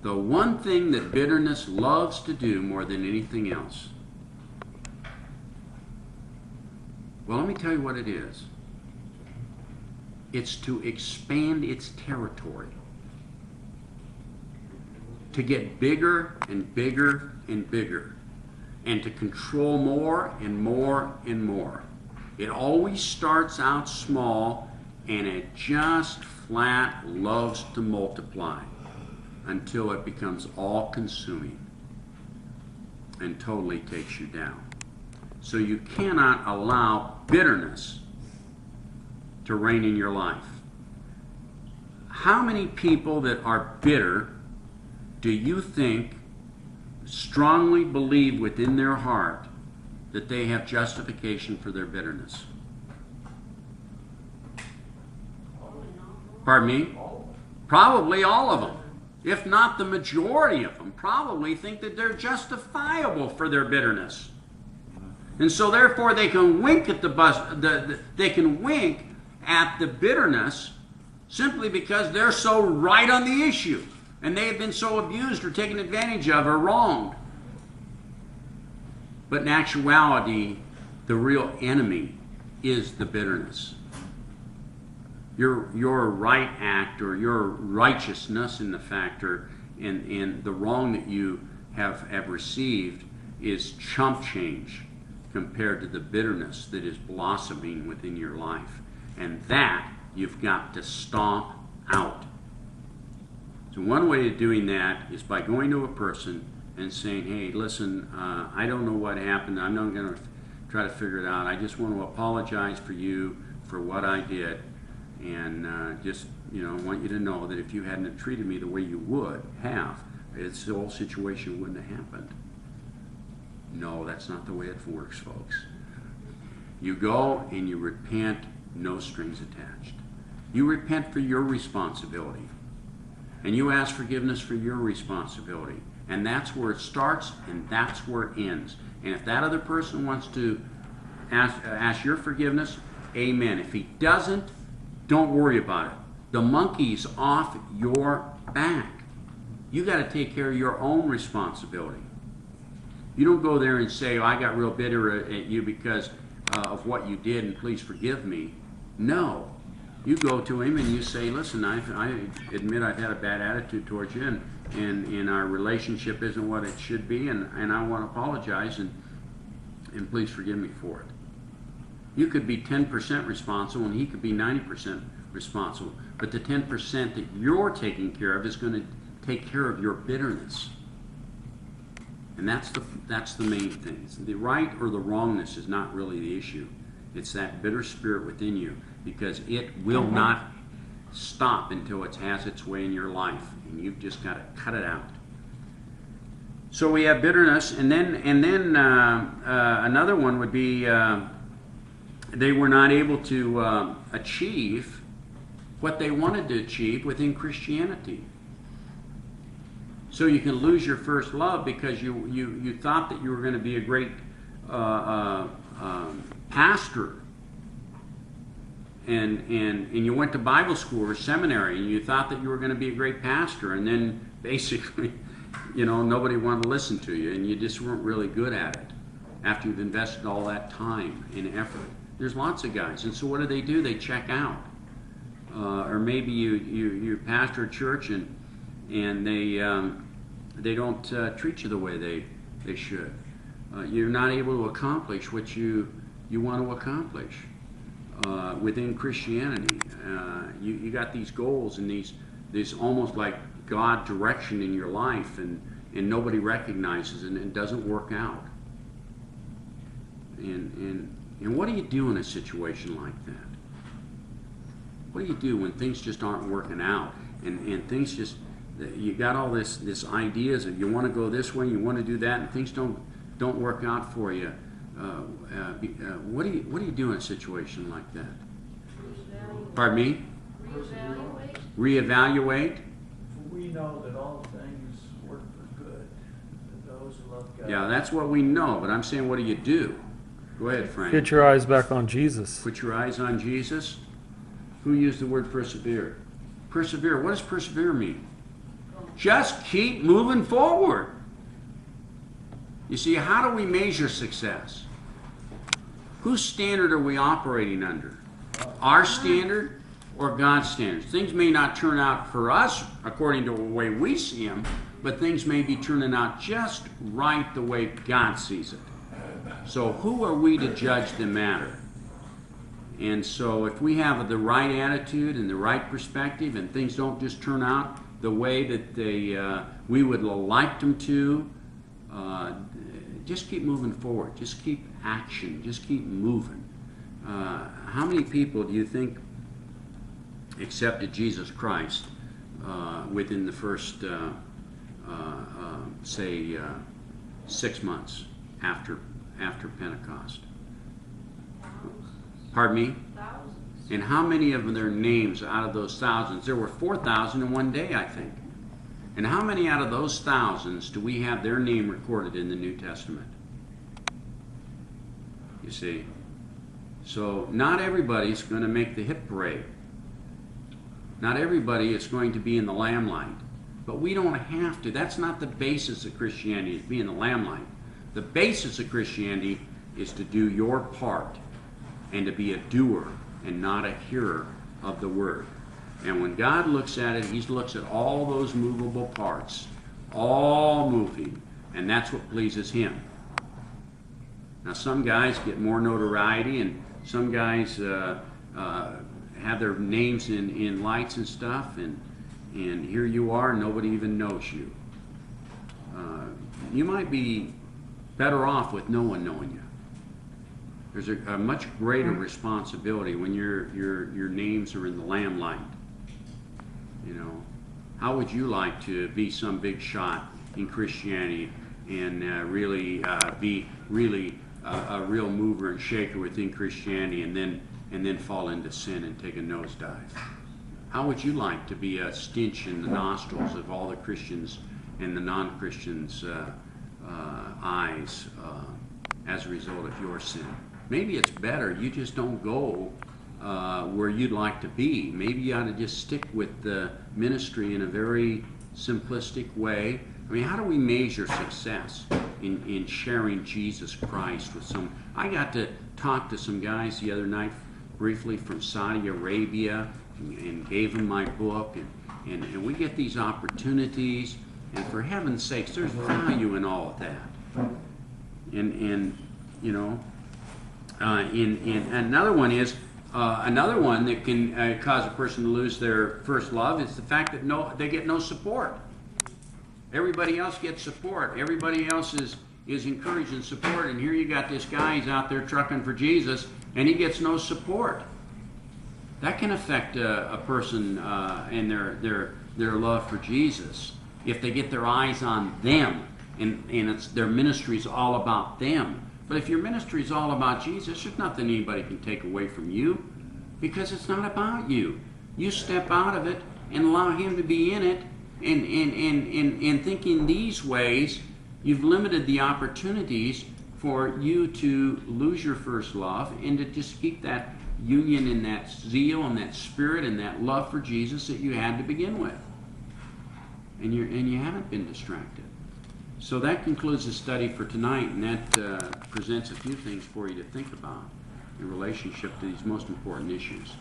The one thing that bitterness loves to do more than anything else. Well, let me tell you what it is. It's to expand its territory. To get bigger and bigger and bigger. And to control more and more and more. It always starts out small, and it just flat loves to multiply until it becomes all-consuming and totally takes you down. So you cannot allow bitterness to reign in your life. How many people that are bitter do you think strongly believe within their heart that they have justification for their bitterness? Pardon me? Probably all of them. If not the majority of them, probably think that they're justifiable for their bitterness. And so therefore they can wink at they can wink at the bitterness simply because they're so right on the issue. And they have been so abused or taken advantage of or wronged. But in actuality, the real enemy is the bitterness. Your right act or your righteousness in the factor and the wrong that you have received is chump change compared to the bitterness that is blossoming within your life. And that you've got to stomp out. So one way of doing that is by going to a person and saying, hey, listen, I don't know what happened. I'm not going to try to figure it out. I just want to apologize for you for what I did. And just, want you to know that if you hadn't treated me the way you would have, this whole situation wouldn't have happened. No, that's not the way it works, folks. You go and you repent, no strings attached. You repent for your responsibility. And you ask forgiveness for your responsibility. And that's where it starts and that's where it ends. And if that other person wants to ask your forgiveness, amen. If he doesn't, don't worry about it. The monkey's off your back. You got to take care of your own responsibility. You don't go there and say, I got real bitter at you because of what you did and please forgive me. No. You go to him and you say, listen, I admit I've had a bad attitude towards you and our relationship isn't what it should be and I want to apologize and please forgive me for it. You could be 10% responsible and he could be 90% responsible. But the 10% that you're taking care of is going to take care of your bitterness. And that's the main thing. The right or the wrongness is not really the issue. It's that bitter spirit within you, because it will not stop until it has its way in your life, and you've just got to cut it out. So we have bitterness, and then another one would be they were not able to achieve what they wanted to achieve within Christianity. So you can lose your first love because you thought that you were going to be a great pastor, and you went to Bible school or seminary, and you thought that you were going to be a great pastor, and then basically, nobody wanted to listen to you, and you just weren't really good at it after you've invested all that time and effort. There's lots of guys, and so what do? They check out, or maybe you pastor a church and they don't treat you the way they should. You're not able to accomplish what you want to accomplish within Christianity. You got these goals and these almost like God direction in your life, and nobody recognizes it, and it doesn't work out. And what do you do in a situation like that? What do you do when things just aren't working out and things just, you got all this ideas of you want to go this way, you want to do that, and things don't work out for you. What do you do in a situation like that? Pardon me? Reevaluate. We know that all things work for good to those who love God. Yeah, that's what we know, but I'm saying, what do you do? Go ahead, Frank. Get your eyes back on Jesus. Put your eyes on Jesus. Who used the word persevere? Persevere. What does persevere mean? Just keep moving forward. You see, how do we measure success? Whose standard are we operating under? Our standard or God's standards? Things may not turn out for us according to the way we see them, but things may be turning out just right the way God sees it. So who are we to judge the matter? And so if we have the right attitude and the right perspective and things don't just turn out the way that we would like them to, just keep moving forward. Just keep action. Just keep moving. How many people do you think accepted Jesus Christ within the first, say, 6 months after Pentecost? Pardon me? Thousands. And how many of their names out of those thousands? There were 4,000 in one day, I think. And how many out of those thousands do we have their name recorded in the New Testament? You see? So not everybody's going to make the hit parade. Not everybody is going to be in the lamplight. But we don't have to. That's not the basis of Christianity, is being the lamplight. The basis of Christianity is to do your part and to be a doer and not a hearer of the word. And when God looks at it, he looks at all those movable parts, all moving, and that's what pleases him. Now some guys get more notoriety, and some guys have their names in lights and stuff, and here you are, nobody even knows you. You might be better off with no one knowing you. There's a much greater responsibility when your names are in the lamplight. You know, how would you like to be some big shot in Christianity and really be a real mover and shaker within Christianity, and then fall into sin and take a nosedive? How would you like to be a stench in the nostrils of all the Christians and the non-Christians' eyes as a result of your sin? Maybe it's better you just don't go where you'd like to be. Maybe you ought to just stick with the ministry in a very simplistic way. I mean, how do we measure success in sharing Jesus Christ with some? I got to talk to some guys the other night briefly from Saudi Arabia and gave them my book, and we get these opportunities, and for heaven's sakes, there's value in all of that. And you know, and another one is another one that can cause a person to lose their first love is the fact that they get no support. Everybody else gets support. Everybody else is encouraged and support, and here you got this guy, he's out there trucking for Jesus, and he gets no support. That can affect a person and their love for Jesus if they get their eyes on them, and their ministry is all about them. But if your ministry is all about Jesus, there's nothing anybody can take away from you, because it's not about you. You step out of it and allow him to be in it, and thinking these ways, you've limited the opportunities for you to lose your first love and to just keep that union and that zeal and that spirit and that love for Jesus that you had to begin with. And you haven't been distracted. So that concludes the study for tonight, and that presents a few things for you to think about in relationship to these most important issues.